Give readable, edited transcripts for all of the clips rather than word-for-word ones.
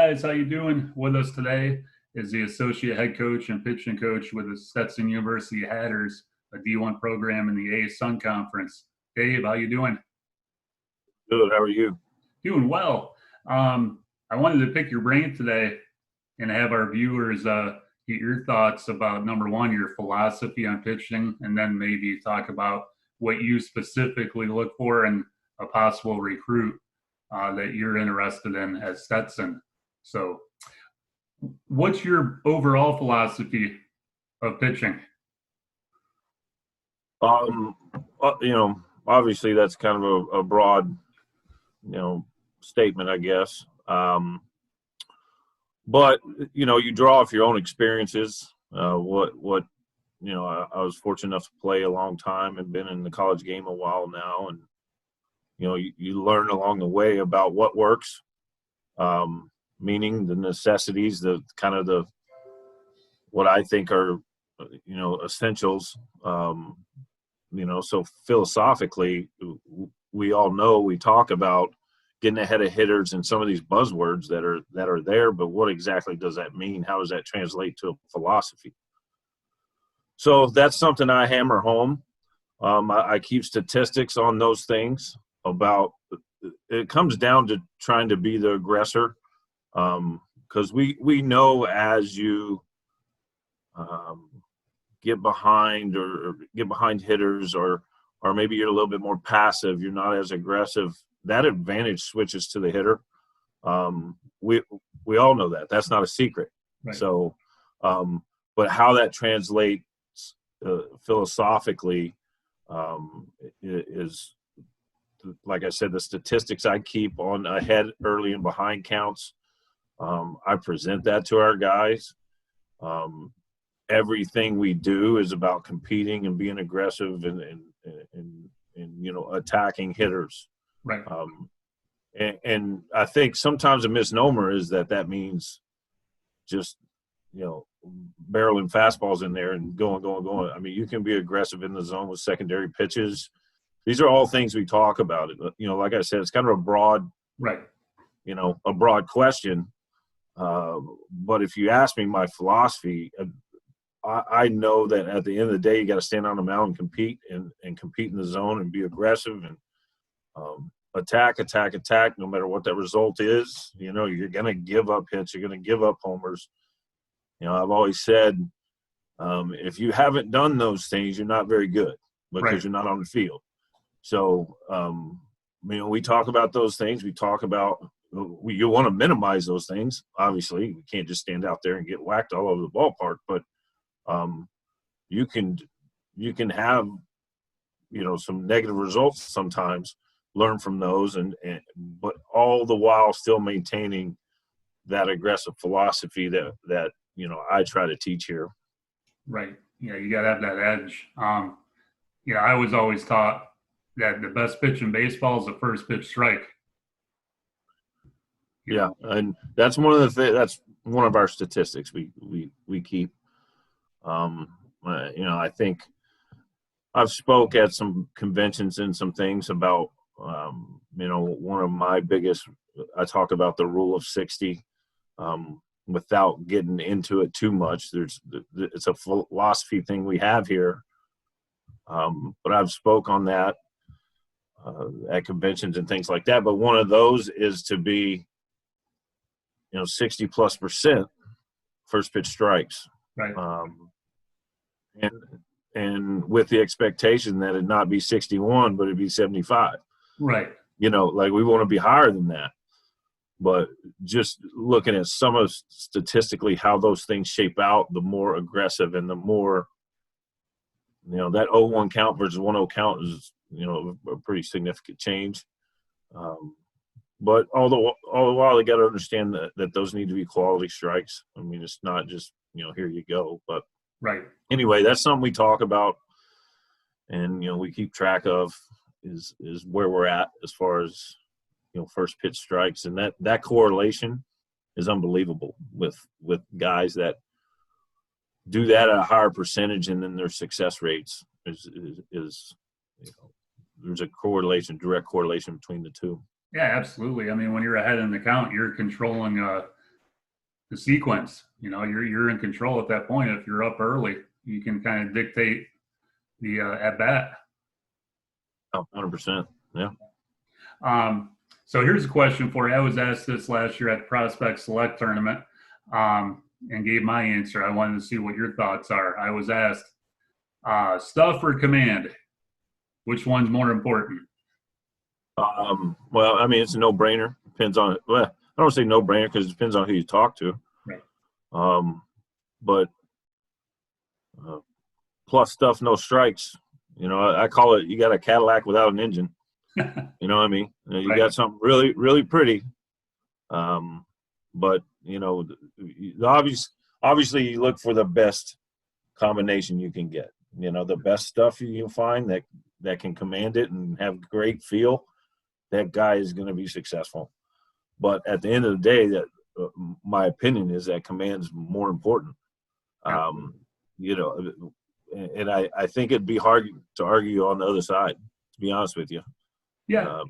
guys, how you doing? With us today is the associate head coach and pitching coach with the Stetson University Hatters, a D1 program in the A Sun Conference. Dave, how you doing? Good. How are you? Doing well. I wanted to pick your brain today and have our viewers get your thoughts about, number one, your philosophy on pitching, and then maybe talk about what you specifically look for in a possible recruit that you're interested in at Stetson. So what's your overall philosophy of pitching? Obviously that's kind of a broad, statement, I guess. But you draw off your own experiences. I was fortunate enough to play a long time and been in the college game a while now. And, you learn along the way about what works, meaning the necessities, what I think are, essentials. So philosophically, we all know we talk about getting ahead of hitters and some of these buzzwords that are there, but what exactly does that mean? How does that translate to a philosophy? So that's something I hammer home. I keep statistics on those things. It comes down to trying to be the aggressor, because we know as you get behind hitters, or maybe you're a little bit more passive, you're not as aggressive, that advantage switches to the hitter. We all know that. That's not a secret. Right. So, but how that translates philosophically is, like I said, the statistics I keep on ahead, early, and behind counts. I present that to our guys. Everything we do is about competing and being aggressive and attacking hitters. Right. And I think sometimes a misnomer is that means just barreling fastballs in there and going. I mean, you can be aggressive in the zone with secondary pitches. These are all things we talk about. Like I said, it's kind of a broad, right. A broad question. But if you ask me my philosophy, I know that at the end of the day, you got to stand on the mound and compete and compete in the zone and be aggressive and attack, no matter what that result is. You're going to give up hits. You're going to give up homers. I've always said, if you haven't done those things, you're not very good because right. You're not on the field. So, we talk about those things. We talk about you want to minimize those things. Obviously, you can't just stand out there and get whacked all over the ballpark. But you can have some negative results sometimes. Learn from those, but all the while still maintaining that aggressive philosophy that I try to teach here. Right. Yeah, you got to have that edge. I was always taught that the best pitch in baseball is the first pitch strike. Yeah, and that's one of the things. That's one of our statistics we keep. I think I've spoke at some conventions and some things about. One of my biggest. I talk about the rule of 60. Without getting into it too much, it's a philosophy thing we have here. But I've spoke on that at conventions and things like that. But one of those is to be, 60+% first pitch strikes. Right. And with the expectation that it not be 61, but it'd be 75. Right. We want to be higher than that. But just looking at some of statistically how those things shape out, the more aggressive and the more, that 0-1 count versus 1-0 count is, a pretty significant change. But all the while, they got to understand that those need to be quality strikes. I mean, it's not just, here you go. But right. Anyway, that's something we talk about and, we keep track of is where we're at as far as, first pitch strikes, and that correlation is unbelievable with guys that do that at a higher percentage, and then their success rates is there's a direct correlation between the two. Yeah, absolutely. I mean, when you're ahead in the count, you're controlling the sequence. You're in control at that point. If you're up early, you can kind of dictate the at bat. Oh, 100%. Yeah. So here's a question for you. I was asked this last year at the Prospect Select Tournament, and gave my answer. I wanted to see what your thoughts are. I was asked, stuff or command, which one's more important? Well, I mean, it's a no-brainer. Depends on, well, I don't say no-brainer because it depends on who you talk to. Right. But plus stuff, no strikes. I call it, you got a Cadillac without an engine. You know what I mean? You Right. got something really, really pretty. But, obviously you look for the best combination you can get. The best stuff you can find that can command it and have great feel, that guy is going to be successful. But at the end of the day, that my opinion is that command's more important. And I think it'd be hard to argue on the other side, to be honest with you. Yeah.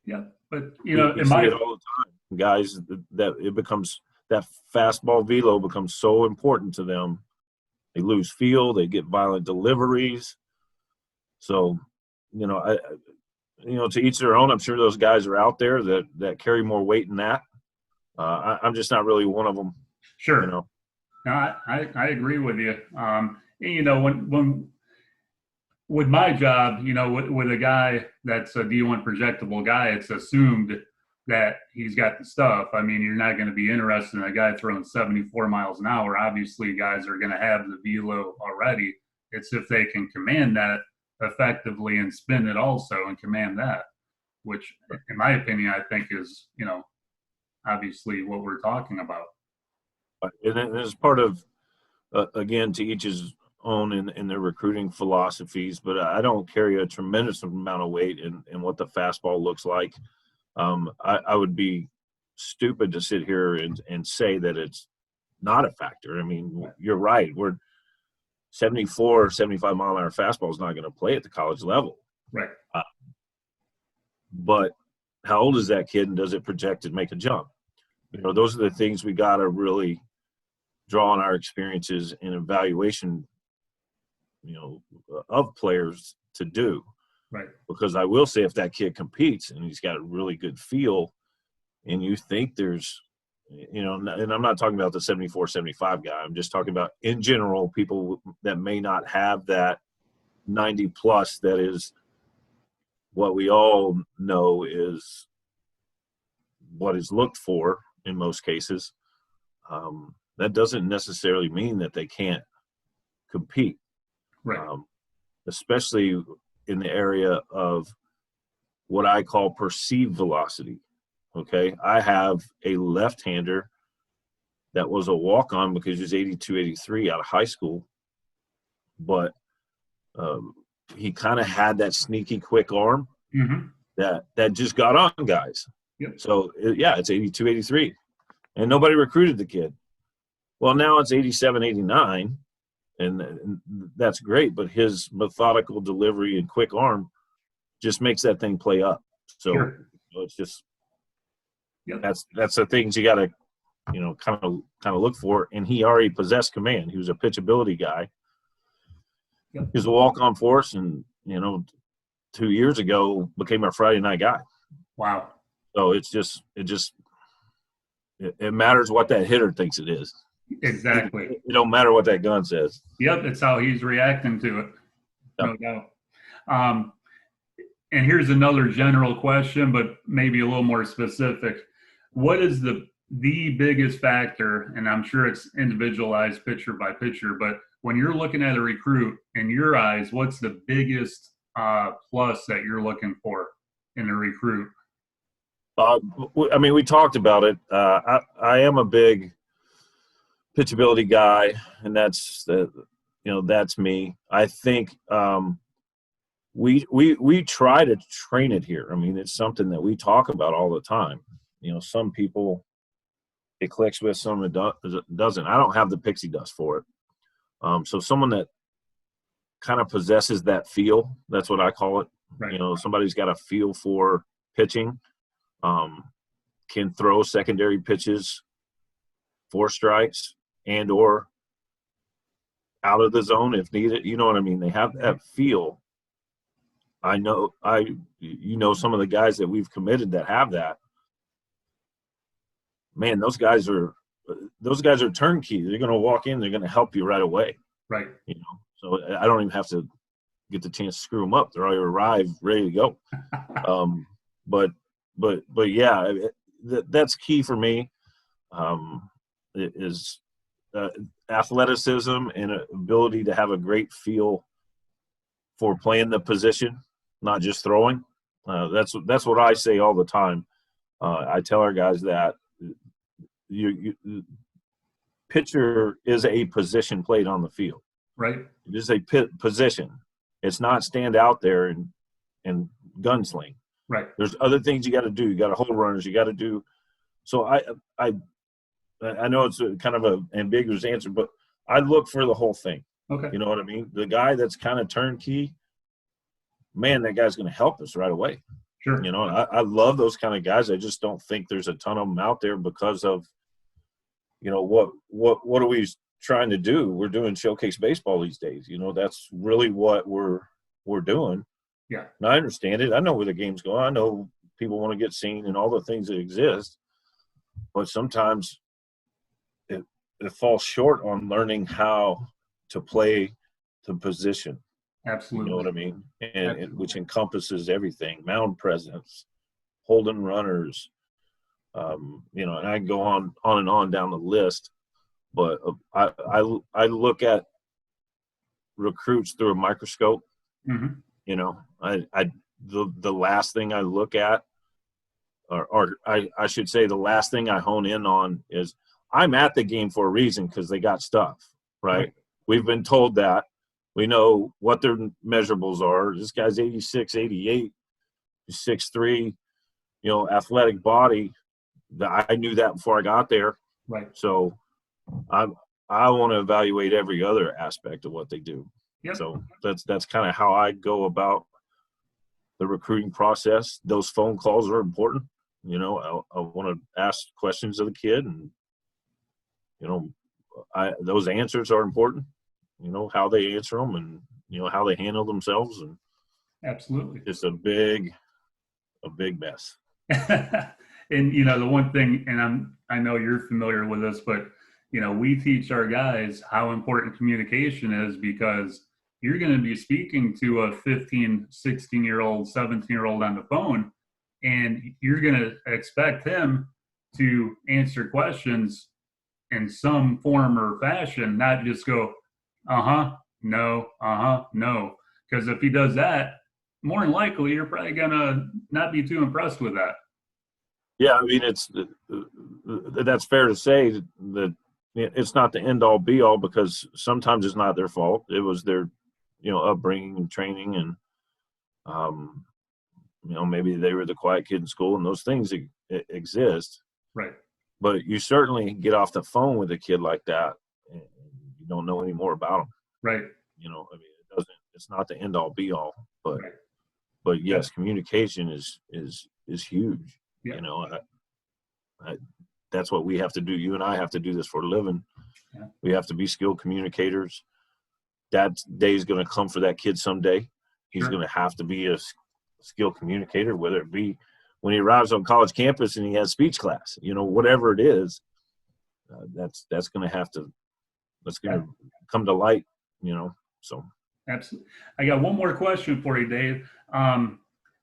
Yeah. But, we see it all the time, guys, that it becomes, that fastball velo becomes so important to them. They lose feel, they get violent deliveries. So, to each their own. I'm sure those guys are out there that carry more weight than that. I'm just not really one of them. Sure. No, I agree with you. When with my job, with a guy that's a D1 projectable guy, it's assumed that he's got the stuff. I mean, you're not going to be interested in a guy throwing 74 miles an hour. Obviously, guys are going to have the velo already. It's if they can command that effectively and spin it also and command that, which, in my opinion, I think is, obviously what we're talking about. And it's part of, again, to each his own in their recruiting philosophies, but I don't carry a tremendous amount of weight in what the fastball looks like. I would be stupid to sit here and say that it's not a factor. I mean, you're right. We're 74, 75 mile an hour fastball is not going to play at the college level. Right. But how old is that kid, and does it project and make a jump? Those are the things we got to really draw on our experiences and evaluation, of players to do. Right. Because I will say, if that kid competes and he's got a really good feel, and you think there's, and I'm not talking about the 74, 75 guy. I'm just talking about, in general, people that may not have that 90 plus, that is what we all know is what is looked for in most cases. That doesn't necessarily mean that they can't compete. Right. Especially in the area of what I call perceived velocity. Okay. I have a left-hander that was a walk-on because he was 82, 83 out of high school. But he kind of had that sneaky quick arm that just got on guys. Yep. So, it's 82, 83. And nobody recruited the kid. Well, now it's 87, 89. And that's great, but his methodical delivery and quick arm just makes that thing play up. So, sure. It's just that's the things you got to kind of look for. And he already possessed command. He was a pitchability guy. Yep. He was a walk-on for us, and 2 years ago became our Friday night guy. Wow. So it matters what that hitter thinks it is. Exactly. It don't matter what that gun says. Yep, it's how he's reacting to it. No doubt. And here's another general question, but maybe a little more specific. What is the biggest factor, and I'm sure it's individualized pitcher by pitcher, but when you're looking at a recruit, in your eyes, what's the biggest plus that you're looking for in a recruit? I mean, we talked about it. I am a big pitchability guy, and that's that's me. I think we try to train it here. I mean, it's something that we talk about all the time. Some people it clicks with, some it doesn't. I don't have the pixie dust for it. So someone that kind of possesses that feel, that's what I call it. Right. Somebody's got a feel for pitching, can throw secondary pitches, 4 strikes, and or out of the zone if needed. You know what I mean? They have that feel. You know, some of the guys that we've committed that have that, man, those guys are turnkey. They're going to walk in, they're going to help you right away. Right. You know, so I don't even have to get the chance to screw them up. They're already arrived, ready to go. But yeah, that's key for me. Is athleticism and ability to have a great feel for playing the position, not just throwing. That's what I say all the time. I tell our guys that pitcher is a position played on the field. Right. It is a position. It's not stand out there and gunsling. Right. There's other things you got to do. You got to hold runners. You got to do. So I know it's a kind of an ambiguous answer, but I look for the whole thing. Okay. You know what I mean? The guy that's kind of turnkey, man, that guy's going to help us right away. Sure. You know, I love those kind of guys. I just don't think there's a ton of them out there because of, you know, what are we trying to do? We're doing showcase baseball these days. You know, that's really what we're doing. Yeah. And I understand it. I know where the game's going. I know people want to get seen and all the things that exist, but sometimes it falls short on learning how to play the position. Absolutely. You know what I mean? And which encompasses everything: mound presence, holding runners. You know, and I can go on and on down the list. But I look at recruits through a microscope. Mm-hmm. You know, the last thing I look at, or I should say, the last thing I hone in on is I'm at the game for a reason because they got stuff, right? We've been told that. We know what their measurables are. This guy's 86, 88, 6'3", you know, athletic body. I knew that before I got there. Right. So I want to evaluate every other aspect of what they do. Yep. So that's kind of how I go about the recruiting process. Those phone calls are important. You know, I want to ask questions of the kid, and, you know, those answers are important. You know, how they answer them, and, you know, how they handle themselves. And absolutely, it's a big mess. And, you know, the one thing, and I know you're familiar with this, but, you know, we teach our guys how important communication is, because you're going to be speaking to a 15, 16-year-old, 17-year-old on the phone, and you're going to expect him to answer questions in some form or fashion, not just go, no, no. Because if he does that, more than likely, you're probably going to not be too impressed with that. Yeah, I mean, that's fair to say that it's not the end all be all, because sometimes it's not their fault. It was their, you know, upbringing and training, and you know, maybe they were the quiet kid in school, and those things exist. Right. But you certainly get off the phone with a kid like that, and you don't know any more about them. Right. You know, I mean, it's not the end all be all, but right. But yes, communication is huge. Yeah. You know, that's what we have to do. You and I have to do this for a living. Yeah. We have to be skilled communicators. That day is going to come for that kid someday. He's going to have to be a skilled communicator, whether it be when he arrives on college campus and he has speech class, you know, whatever it is. That's going to come to light, you know. So absolutely. I got one more question for you, Dave.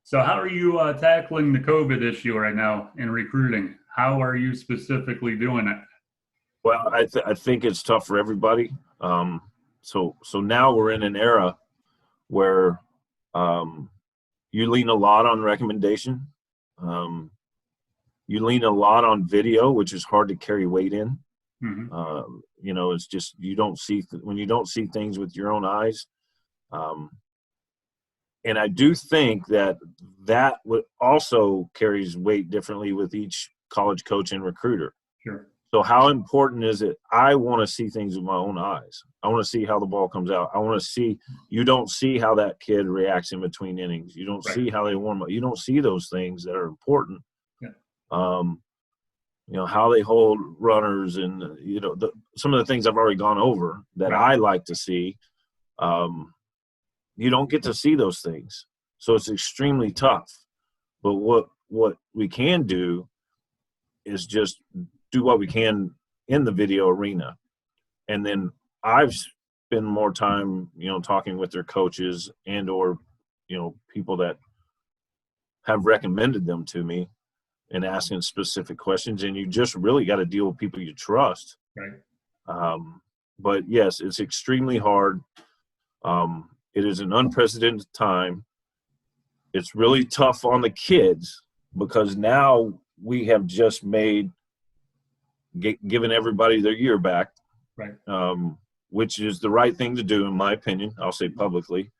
So how are you tackling the COVID issue right now in recruiting? How are you specifically doing it? Well, I think it's tough for everybody. So now we're in an era where you lean a lot on recommendation. You lean a lot on video, which is hard to carry weight in. Mm-hmm. You know, it's just you don't see when you don't see things with your own eyes. And I do think that would also carries weight differently with each college coach and recruiter. Sure. So how important is it? I want to see things with my own eyes. I want to see how the ball comes out. I want to see – you don't see how that kid reacts in between innings. You don't see how they warm up. You don't see those things that are important. Yeah. how they hold runners, and some of the things I've already gone over that I like to see. You don't get to see those things, so it's extremely tough. But what we can do is just do what we can in the video arena, and then I've spent more time, talking with their coaches and or people that have recommended them to me, and asking specific questions. And you just really got to deal with people you trust. Right. But yes, it's extremely hard. It is an unprecedented time. It's really tough on the kids because now we have just given everybody their year back, right. Which is the right thing to do, in my opinion. I'll say publicly.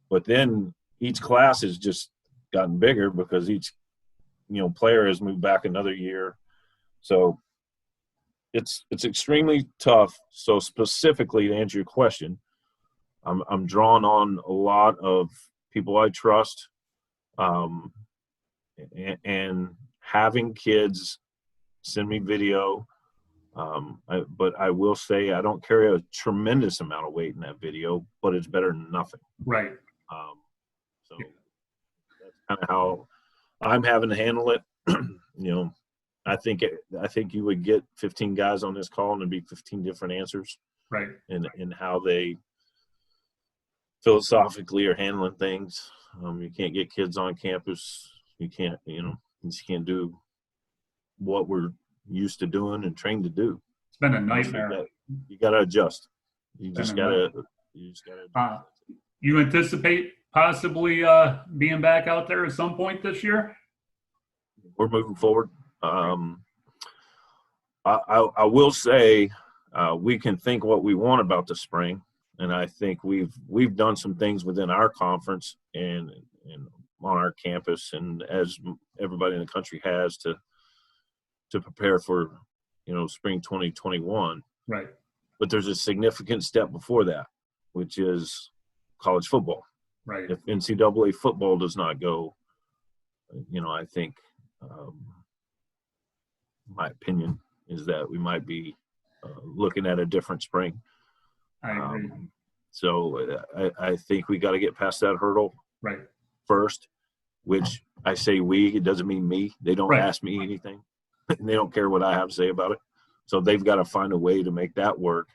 But then each class has just gotten bigger because each player has moved back another year. So it's extremely tough. So specifically to answer your question, I'm drawn on a lot of people I trust, and having kids send me video. But I will say I don't carry a tremendous amount of weight in that video, but it's better than nothing. Right. So that's kind of how I'm having to handle it. I think you would get 15 guys on this call and it'd be 15 different answers. Right. In how they philosophically are handling things. You can't get kids on campus. You can't, you just can't do what we're used to doing and trained to do. It's been a nightmare. You got to adjust. You just got to. You anticipate possibly being back out there at some point this year? We're moving forward. I will say we can think what we want about the spring, and I think we've done some things within our conference and on our campus, and as everybody in the country has to prepare for spring 2021. Right. But there's a significant step before that, which is college football. Right. If NCAA football does not go, I think my opinion is that we might be looking at a different spring. I agree. So I think we got to get past that hurdle first, which I say we, it doesn't mean me. They don't ask me anything. And they don't care what I have to say about it. So they've got to find a way to make that work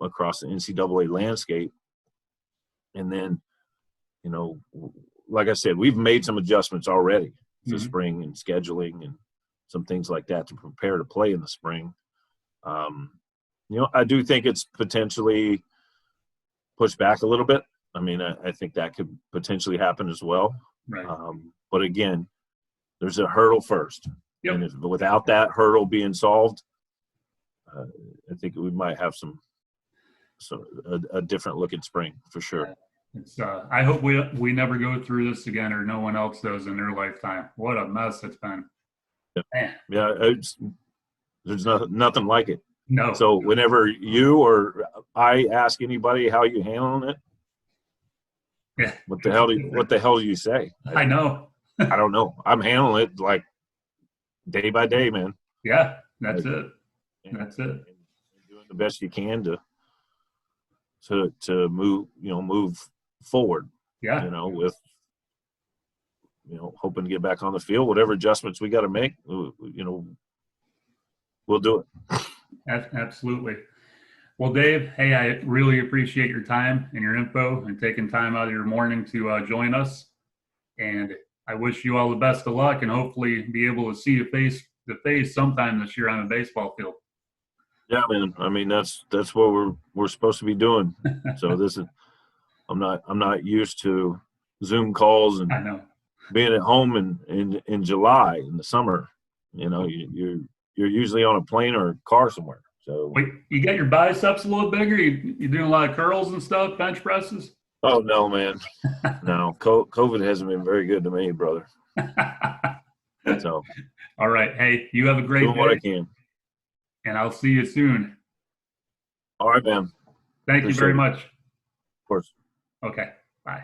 across the NCAA landscape. And then, like I said, we've made some adjustments already to spring and scheduling and some things like that to prepare to play in the spring. I do think it's potentially pushed back a little bit. I mean, I think that could potentially happen as well. Right. But again, there's a hurdle first. Yep. And without that hurdle being solved, I think we might have a different looking spring for sure. It's I hope we never go through this again, or no one else does in their lifetime. What a mess it's been. Yeah, there's nothing like it. No. So whenever you or I ask anybody how you handling it, what the hell do you say? I know. I don't know. I'm handling it like day by day, man. Yeah, that's it. That's it. And doing the best you can to move forward. Yeah. With hoping to get back on the field. Whatever adjustments we got to make, we'll do it. Absolutely. Well, Dave, hey, I really appreciate your time and your info and taking time out of your morning to join us. And I wish you all the best of luck and hopefully be able to see you face to face sometime this year on a baseball field. Yeah, man. I mean, that's what we're supposed to be doing. So I'm not used to Zoom calls and I know. Being at home in July in the summer. You're usually on a plane or a car somewhere. So wait, you got your biceps a little bigger? You doing a lot of curls and stuff, bench presses? Oh no, man. No, COVID hasn't been very good to me, brother. So all right. Hey, you have a great doing day. what I can. And I'll see you soon. All right, man. Thank you very much. Of course. Okay. Bye.